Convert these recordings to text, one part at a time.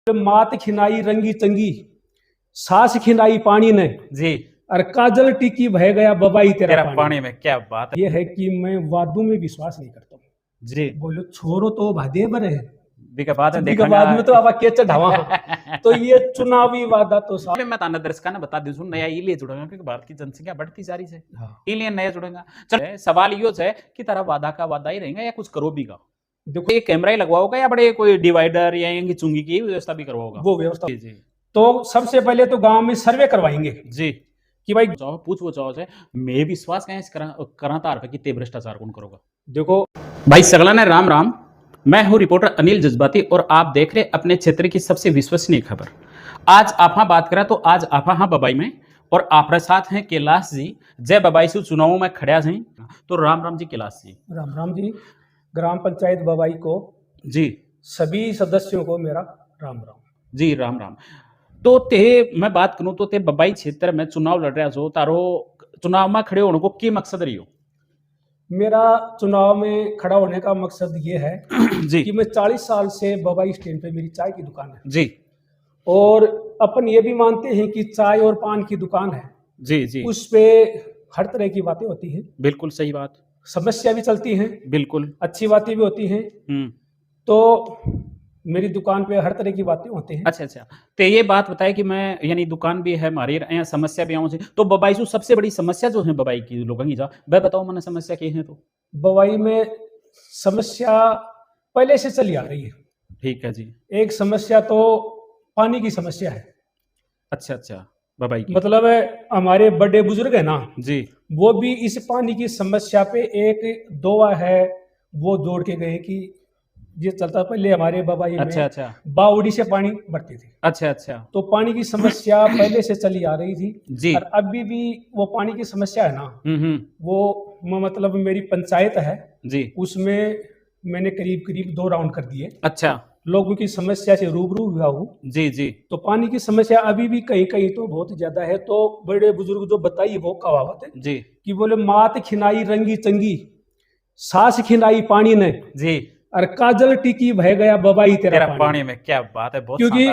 मात खिनाई रंगी चंगी, सास खिनाई पानी ने जी। और काजल टिकी बह गया बबाई तेरा पानी में। क्या बात है। ये है कि मैं वादों में विश्वास नहीं करता हूँ। जी। बोलो छोरो तो भादे पर है बाद में तो आप के चढ़ावा तो ये चुनावी वादा तो साहब मैं ताना दर्शकांना बता दूं नया इलिए जुड़ेगा क्योंकि भारत की जनसंख्या बढ़ती जा रही है। हाँ। इलिए नया जुड़ेगा। चल सवाल यो है कि तारा वादा का वादा ही रहेगा या कुछ करो भी का। देखो ये कैमरा ही लगवाओगा या बड़े कोई डिवाइडर या चुंगी की व्यवस्था भी करवाओगा। वो व्यवस्था जी जी। तो सबसे पहले तो गांव में सर्वे करवाएंगे जी कि भाई पूछ वो चाहो से मैं विश्वास करा तार पे कि ते भ्रष्टाचार कौन करोगा। देखो भाई सगला ने राम राम। मैं हूं रिपोर्टर अनिल जज्बाती और आप देख रहे अपने क्षेत्र की सबसे विश्वसनीय खबर। आज आप बात करें तो आज आप बबाई में और आप साथ हैं कैलाश जी। जय बबाई से चुनावों में खड़िया हैं तो राम राम जी कैलाश जी। राम राम जी। ग्राम पंचायत बबाई को जी सभी सदस्यों को मेरा राम राम। जी राम राम। तो ते मैं बात करूं तो ते बबाई क्षेत्र में चुनाव लड़ रहा हो तारो चुनाव में खड़े होने को की मकसद रही हो। मेरा चुनाव में खड़ा होने का मकसद ये है जी कि मैं 40 साल से बबाई स्टैंड पे मेरी चाय की दुकान है जी और अपन ये भी मानते हैं कि चाय और पान की दुकान है जी जी उस पे हर तरह की बातें होती हैं। बिल्कुल सही बात। समस्या भी चलती हैं, बिल्कुल अच्छी बातें भी होती हैं। तो मेरी दुकान पे हर तरह की बातें होती हैं। अच्छा अच्छा। तो ये बात बताए कि मैं यानी दुकान भी है हमारी यहाँ समस्या भी आऊँ तो बबाई से सबसे बड़ी समस्या जो है बबाई की लोगों की जा वह बताओ मैंने समस्या की है तो बबाई में समस्या पहले से चली आ रही है। ठीक है जी। एक समस्या तो पानी की समस्या है। अच्छा अच्छा बबाई की मतलब हमारे बड़े बुजुर्ग है ना जी वो भी इस पानी की समस्या पे एक दोआ है वो जोड़ के गए कि ये चलता पहले हमारे बबाई अच्छा में अच्छा बावड़ी से पानी भरती थी। अच्छा अच्छा। तो पानी की समस्या पहले से चली आ रही थी जी और अभी भी वो पानी की समस्या है ना वो मतलब मेरी पंचायत है जी उसमें मैंने करीब करीब 2 राउंड कर दिए। अच्छा लोगों की समस्या से रूबरू हुआ हूँ। जी जी। तो पानी की समस्या अभी भी कहीं कहीं तो बहुत ज्यादा है। तो बड़े बुजुर्ग जो बताइए वो कहावत है जी कि बोले मात खिनाई रंगी चंगी, सास खिनाई पानी ने जी और काजल टिकी बह गया बबाई तेरा पानी में। क्या बात है बहुत क्योंकि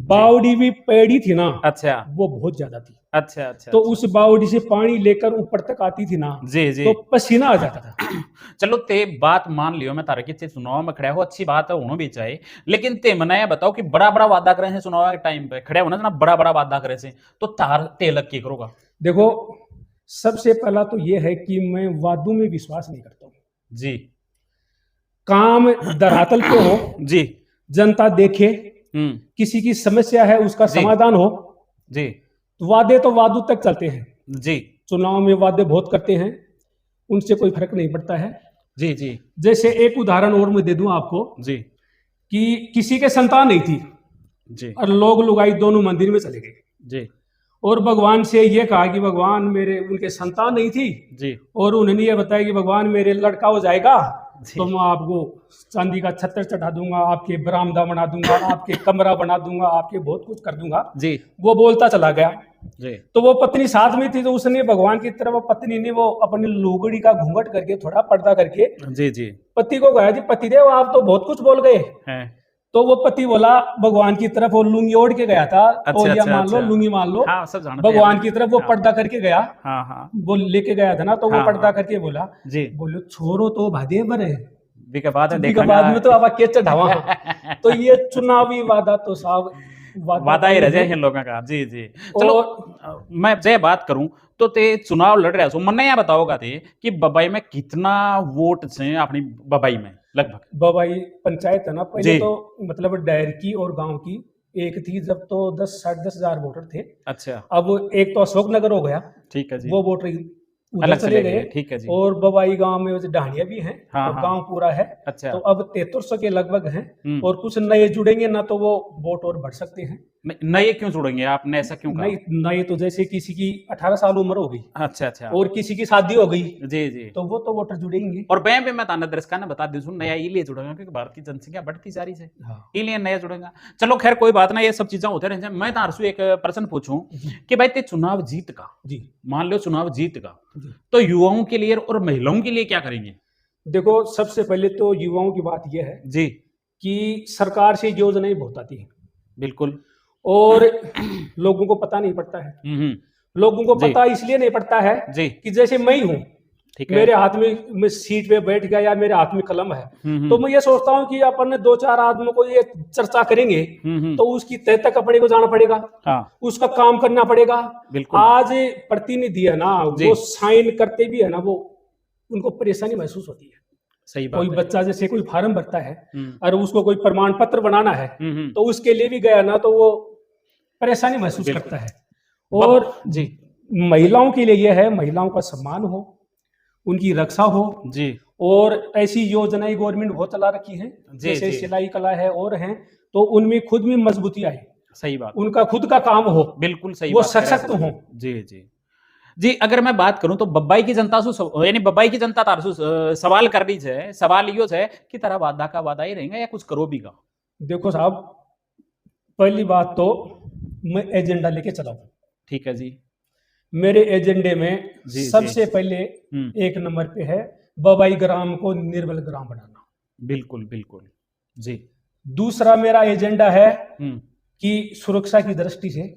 बावड़ी भी पेड़ी थी ना अच्छा वो बहुत ज्यादा थी। अच्छा अच्छा। तो उस बावड़ी से पानी लेकर ऊपर तक आती थी ना जी जी तो पसीना आ जाता था। चलो ते बात मान लियो मैं तारे की चुनाव में खड़ा हो अच्छी बात है होना भी चाहिए लेकिन ते मना ये बताओ कि बड़ा बड़ा वादा करे हैं चुनाव के टाइम पे खड़े होना ना बड़ा बड़ा वादा करे से तो तार ते लग की करोगा। देखो सबसे पहला तो ये है कि मैं वादों में विश्वास नहीं करता हूँ। जी काम धरातल पे हो जी जनता देखे किसी की समस्या है उसका समाधान हो जी तो वादे तो वादों तक चलते हैं। जी चुनाव में वादे बहुत करते हैं उनसे कोई फर्क नहीं पड़ता है। जी जी जैसे एक उदाहरण और मैं दे दूं आपको जी कि किसी के संतान नहीं थी जी और लोग लुगाई दोनों मंदिर में चले गए जी और भगवान से ये कहा कि भगवान मेरे उनके संतान नहीं थी जी और उन्होंने ये बताया कि भगवान मेरे लड़का हो जाएगा जी। तो मैं आपको चांदी का छत्र चढ़ा दूंगा, आपके बरामदा बना दूंगा, आपके कमरा बना दूंगा, आपके बहुत कुछ कर दूंगा। जी वो बोलता चला गया। जी तो वो पत्नी साथ में थी तो उसने भगवान की तरफ पत्नी ने वो अपनी लुगड़ी का घूंघट करके थोड़ा पर्दा करके जी जी पति को कहा जी पतिदेव आप तो बहुत कुछ बोल गए हैं। तो वो पति बोला भगवान की तरफ वो लुंगी ओढ़ के गया था। तो या मान लो लुंगी मान लो हाँ, सब जानते हैं। भगवान की तरफ वो हाँ, पर्दा करके गया। हाँ हाँ वो लेके गया था ना तो वो हाँ, पर्दा हाँ। करके बोला जी बोलो छोरो तो भादे पर है बिका बाद में के बाद में तो अब के चढ़ावा तो ये चुनावी वादा तो साहब वादा ही रह जाए इन लोगों का। जी जी। चलो मैं जय बात करूं तो ते चुनाव लड़ रहा सो मन यहाँ बताओगा थे कि बबाई में कितना वोट से अपनी बबाई में लगभग बबाई पंचायत है ना पहले जी। तो मतलब डैर की और गांव की एक थी जब तो 10-10,500 वोटर थे। अच्छा अब एक तो अशोकनगर हो गया ठीक है जी वो वोटर उधर अलग चले गए। ठीक है जी। और बबाई गांव में ढाणिया भी हैं हाँ, और हाँ। गांव पूरा है। अच्छा तो अब 7300 के लगभग हैं और कुछ नए जुड़ेंगे ना तो वो वोट और बढ़ सकते हैं। नए क्यों जुड़ेंगे आपने ऐसा क्यों कहा। नए तो जैसे किसी की 18 साल उम्र हो गई अच्छा अच्छा और किसी की शादी हो गई जी जी तो वो तो वोटर जुड़ेंगे। और वह भी मैं ताना दर्शकांना बता दूं नया इलिए जुड़ेगा क्योंकि भारत की जनसंख्या बढ़ती जा रही है। हाँ। इलिए नया जुड़ेगा। चलो खैर कोई बात ना ये सब चीजें होते रहे। मैं तारसू एक प्रश्न पूछूं कि भाई ते चुनाव जीत का जी मान लो चुनाव जीत का तो युवाओं के लिए और महिलाओं के लिए क्या करेंगे। देखो सबसे पहले तो युवाओं की बात यह है जी कि सरकार से योजनाएं बहुत आती हैं बिल्कुल। और लोगों को पता नहीं पड़ता है। लोगों को जी। पता इसलिए नहीं पड़ता है जी। कि जैसे मैं ही हूँ, ठीक है। मेरे हाथ में मैं सीट पे बैठ गया या मेरे हाथ में कलम है, हम्म, तो मैं ये सोचता हूँ कि अपन दो चार आदमियों को ये चर्चा करेंगे हम्म। तो उसकी तह तक अपने को जाना पड़ेगा, हाँ, उसका काम करना पड़ेगा। बिल्कुल। आज प्रतिनिधि है ना, जी। वो साइन करते भी है ना, वो उनको परेशानी महसूस होती है। सही कोई बात है। बच्चा जैसे कोई फार्म भरता है हम्म, और उसको कोई प्रमाण पत्र बनाना है, हम्म। तो उसके लिए भी गया ना तो वो परेशानी महसूस बिल्कुल। करता है। और जी। महिलाओं के लिए यह है, महिलाओं का सम्मान हो, उनकी रक्षा हो। जी। और ऐसी योजनाएं गवर्नमेंट बहुत चला रखी हैं, जी। जैसे जी। सिलाई कला है और हैं, तो उनमें खुद में मजबूती आए, सही बात। उनका खुद का काम हो, बिल्कुल सही वो बात कह रहे सशक्त हैं हो। आप। जी, जी। जी, अगर मैं बात करूं तो बब्बाई की जनता यानी बब्बाई की जनता तार सवाल कर रही है, सवाल यो है कि तारा वादा का वादा ही रहेगा या कुछ करो भी का। देखो साहब, पहली बात तो मैं एजेंडा लेके चला हूं। ठीक है जी। मेरे एजेंडे में जी। जी। सबसे पहले हम्म। एक नंबर पे है बबाई ग्राम को निर्मल ग्राम बनाना। बिल्कुल, बिल्कुल। जी। दूसरा मेरा एजेंडा है हम्म। कि सुरक्षा की दृष्टि से,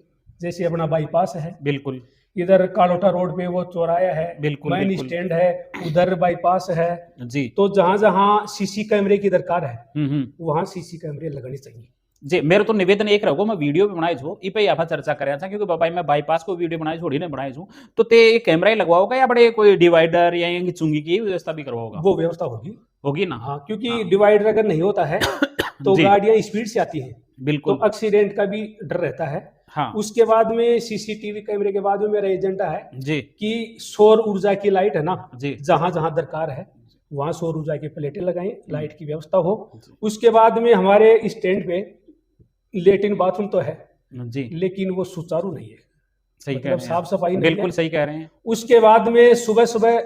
जैसे अपना बाईपास है, बिल्कुल, इधर कालोटा रोड पे वो चौराया है, बिल्कुल। मेन बिल्कुल। स्टैंड है, उधर बाईपास है, जी। तो जहां जहां सीसी कैमरे की दरकार है हम्म। वहां सीसी कैमरे लगने चाहिए। जी, मेरे तो निवेदन एक रहो, मैं वीडियो भी बनाई छो इपे यहाँ चर्चा कर था, क्योंकि बाबाई मैं बाईपास को वीडियो बनाई छोड़ी ने बनाई छू, तो ते कैमरा ही लगवाओगा या बड़े कोई डिवाइडर या चुंगी की व्यवस्था भी करवाओगा? वो व्यवस्था होगी। होगी ना? हाँ, क्योंकि हाँ। डिवाइडर अगर नहीं होता है तो जी। गाड़ियां स्पीड से आती हैं, तो बिल्कुल। एक्सीडेंट का भी डर रहता है। हाँ। उसके बाद में सीसीटीवी कैमरे के बाद में मेरा एजेंडा है जी। कि सौर ऊर्जा की लाइट है ना, जी। जहां जहां दरकार है वहां सौर ऊर्जा की प्लेटें लगाएं, लाइट की व्यवस्था हो। जी। उसके बाद में हमारे स्टैंड पे लेटिन बाथरूम तो है, जी। लेकिन वो सुचारू नहीं है, सही कह मतलब रहे हैं साफ आप। सफाई नहीं है। बिल्कुल सही कह रहे हैं। उसके बाद में सुबह सुबह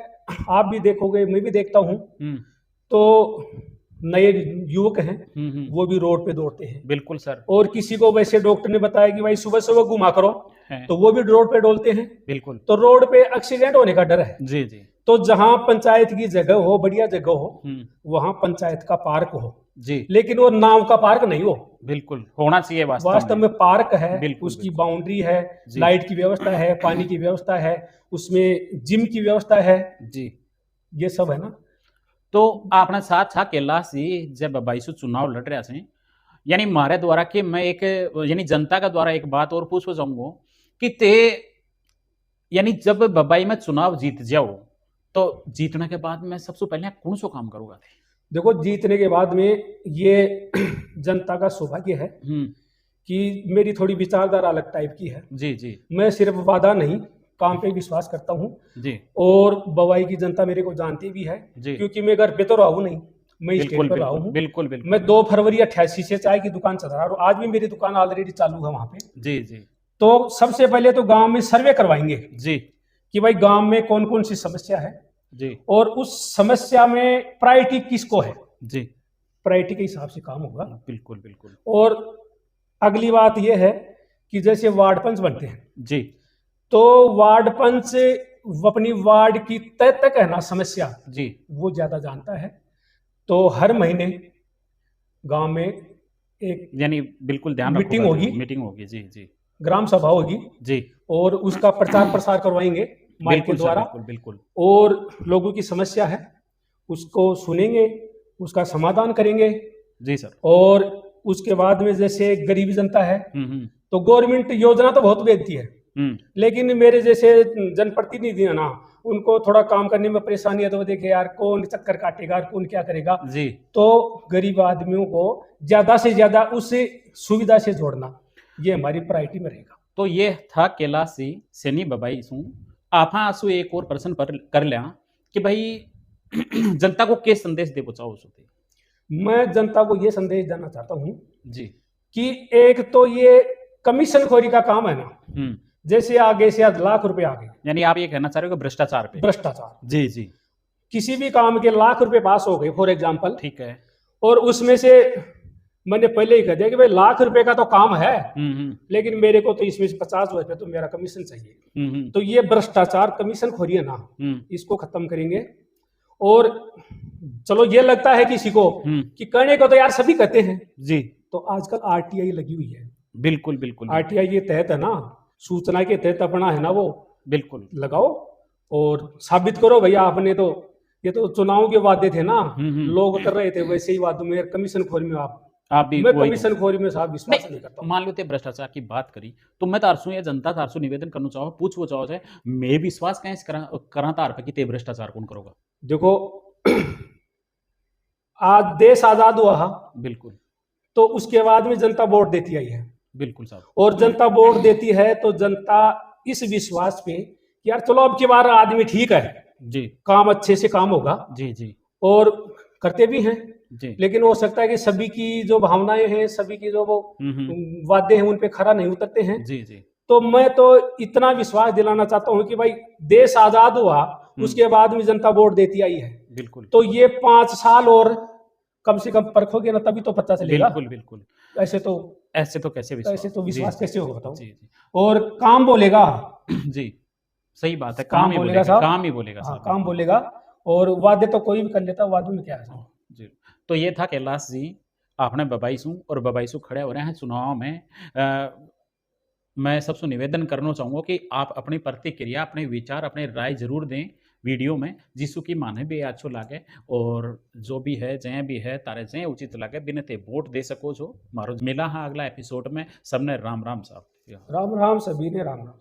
आप भी देखोगे, मैं भी देखता हूँ, हम्म, तो नए युवक हैं हम्म। वो भी रोड पे दौड़ते हैं। बिल्कुल सर। और किसी को वैसे डॉक्टर ने बताया कि भाई सुबह सुबह घुमा करो, है। तो वो भी रोड पे डोलते हैं। बिल्कुल। तो रोड पे एक्सीडेंट होने का डर है। जी। जी। तो जहां पंचायत की जगह हो, बढ़िया जगह हो, हम्म। वहां पंचायत का पार्क हो, जी। लेकिन वो नाव का पार्क नहीं हो, बिल्कुल होना चाहिए वास्तव वास्तव में पार्क है, बिल्कुल, उसकी बिल्कुल। बाउंड्री है, जी। लाइट की व्यवस्था है, पानी की व्यवस्था है, उसमें जिम की व्यवस्था है, जी। ये सब है ना। तो आपने साथ था कैलाश जी जब 22 चुनाव लड़ रहे थे, यानी मारे द्वारा कि मैं एक यानी जनता का द्वारा एक बात और पूछना चाहूंगा कि ते यानी जब बबाई में चुनाव जीत जाओ तो जीतने के बाद मैं सबसे पहले कौन सा काम करूंगा थे? देखो, जीतने के बाद में ये जनता का सौभाग्य है हम्म। कि मेरी थोड़ी विचारधारा अलग टाइप की है। जी। जी। मैं सिर्फ वादा नहीं, काम पे विश्वास करता हूँ। जी। और बवाई की जनता मेरे को जानती भी है, जी। क्योंकि मैं घर पे तो रहा हूँ नहीं, मैं बिल्कुल, स्टेट पर रहा बिल्कुल, हूँ। बिल्कुल, बिल्कुल। मैं 2 फरवरी 88 से चाय की दुकान चला रहा हूँ, आज भी मेरी दुकान ऑलरेडी चालू है वहाँ पे। जी। जी। तो सबसे पहले तो गांव में सर्वे करवाएंगे जी। कि भाई गांव में कौन कौन सी समस्या है, जी। और उस समस्या में प्रायोरिटी किसको है, जी। प्रायोरिटी के हिसाब से काम होगा। बिल्कुल, बिल्कुल। और अगली बात यह है कि जैसे वार्ड पंच बनते हैं, जी। तो वार्ड पंच अपनी वार्ड की तय तक है ना समस्या, जी। वो ज्यादा जानता है। तो हर महीने गांव में एक यानी बिल्कुल ध्यान मीटिंग रखूंगा, होगी, मीटिंग होगी। जी। जी। ग्राम सभा होगी, जी। और उसका प्रचार प्रसार करवाएंगे माइक के बिल्कुल सर, द्वारा। बिल्कुल, बिल्कुल। और लोगों की समस्या है उसको सुनेंगे, उसका समाधान करेंगे। जी सर। और उसके बाद में जैसे गरीब जनता है, हम्म। तो गवर्नमेंट योजना तो बहुत भेजती है, हम्म। लेकिन मेरे जैसे जनप्रतिनिधि है ना, उनको थोड़ा काम करने में परेशानी है, तो वो देखे यार कौन चक्कर काटेगा, कौन क्या करेगा। जी। तो गरीब आदमियों को ज्यादा से ज्यादा उस सुविधा से जोड़ना, ये हमारी प्रायोरिटी में रहेगा। तो ये था कैलाश सी सैनी बबाई सू आपा आंसू एक और प्रश्न पर कर लिया कि भाई जनता को क्या संदेश दे बचाओ सोते? मैं जनता को ये संदेश देना चाहता हूँ जी। कि एक तो ये कमीशन खोरी का काम है ना, हम्म। जैसे आगे से आज लाख रुपए आ गए, यानी आप ये कहना चाह रहे हो कि भ्रष्टाचार पे? भ्रष्टाचार, जी। जी। किसी भी काम के लाख रुपए पास हो गए फॉर एग्जाम्पल, ठीक है। और उसमें से मैंने पहले ही कह दिया कि भाई लाख रुपए का तो काम है, लेकिन मेरे को तो इसमें से 50 रुपए तो मेरा कमीशन चाहिए। तो ये भ्रष्टाचार कमीशन खोरी है ना, इसको खत्म करेंगे। और चलो ये लगता है किसी को कि करने को तो यार सभी कहते हैं, जी। तो आजकल आरटीआई लगी हुई है, बिल्कुल बिल्कुल आरटीआई के तहत है ना, सूचना के तहत अपना है ना वो बिल्कुल। लगाओ और साबित करो भैया आपने तो, ये तो चुनाव के वादे थे ना, लोग कर रहे थे वैसे ही वादों में कमीशन खोरी में आप भी मैं वही कमीशन खोरी में साहब विश्वास नहीं करता हूँ। मान लो ते भ्रष्टाचार की बात करी तो मैं तारसू या जनता तारसू निवेदन करना चाहो पूछवो चाहो छे मैं विश्वास कैसे करा तार पे कि ते भ्रष्टाचार कौन करोगा। देखो आज देश आजाद हुआ बिल्कुल तो उसके बाद में जनता वोट देती आई है, बिल्कुल साहब। और जनता वोट देती है तो जनता इस विश्वास पे कि यार चलो अब की बार आदमी ठीक है, जी काम अच्छे से काम होगा, जी जी और करते भी हैं। जी लेकिन हो सकता है कि सभी की जो भावनाएं हैं, सभी की जो वो वादे हैं उन पे खरा नहीं उतरते हैं। जी जी तो मैं तो इतना विश्वास दिलाना चाहता हूं कि भाई देश आजाद हुआ उसके बाद में जनता वोट देती आई है, बिल्कुल तो ये 5 साल और कम से कम परखोगे ना तभी तो पता चलेगा। बिल्कुल बिल्कुल ऐसे तो कैसे विश्वास ऐसे तो विश्वास कैसे होगा बताओ। जी जी और काम बोलेगा, जी सही बात है, काम बोलेगा साहब, काम ही बोलेगा हाँ साहब। काम बोलेगा, और वादे तो कोई भी कर लेता, वादों में क्या है साहब। जी तो ये था कैलाश जी आपने बबाईसू और बबाईसू खड़े हो रहे हैं चुनाव में। मैं सबसे निवेदन करना चाहूँगा कि आप अपनी प्रतिक्रिया अपने विचार अपने राय जरूर दें वीडियो में जिसु की माने भी अच्छो लागे और जो भी है जय भी है तारे जय उचित लागे बिने ते वोट दे सको जो मारो मिला हाँ अगला एपिसोड में सबने राम राम साहब। राम राम सभी ने राम राम।